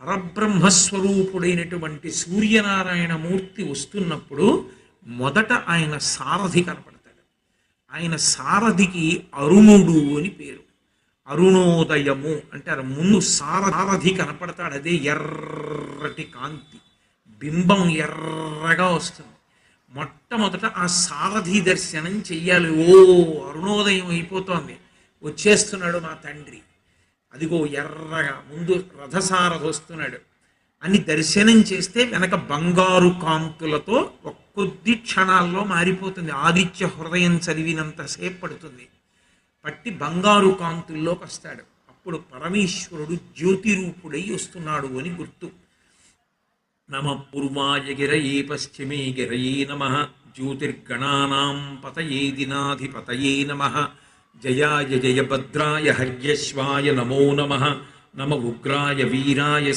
పరబ్రహ్మస్వరూపుడైనటువంటి సూర్యనారాయణమూర్తి వస్తున్నప్పుడు మొదట ఆయన సారథి కనపడతాడు. ఆయన సారథికి అరుణుడు అని పేరు. అరుణోదయము అంటారు. ముందు సారథి కనపడతాడు. అదే ఎర్రటి కాంతి, బింబం ఎర్రగా వస్తుంది. మొట్టమొదట ఆ సారథి దర్శనం చెయ్యాలి. ఓ అరుణోదయం అయిపోతోంది, వచ్చేస్తున్నాడు మా తండ్రి, అదిగో ఎర్రగా ముందు రథసారథి వస్తున్నాడు అని దర్శనం చేస్తే వెనక బంగారు కాంతులతో కొద్ది క్షణాల్లో మారిపోతుంది. ఆదిత్య హృదయం చదివినంతసేపు పడుతుంది. పట్టి బంగారు కాంతుల్లోకి వస్తాడు. అప్పుడు పరమేశ్వరుడు జ్యోతిరూపుడై వస్తున్నాడు అని గుర్తు. నమ పూర్వాయ గిరయే పశ్చిమే గిరయే నమ, జ్యోతిర్గణానాం పతయే దినాధిపతయే నమ, జయాయ జయభద్రాయ హర్యశ్వాయ నమో నమ, నమ ఉగ్రాయ వీరాయ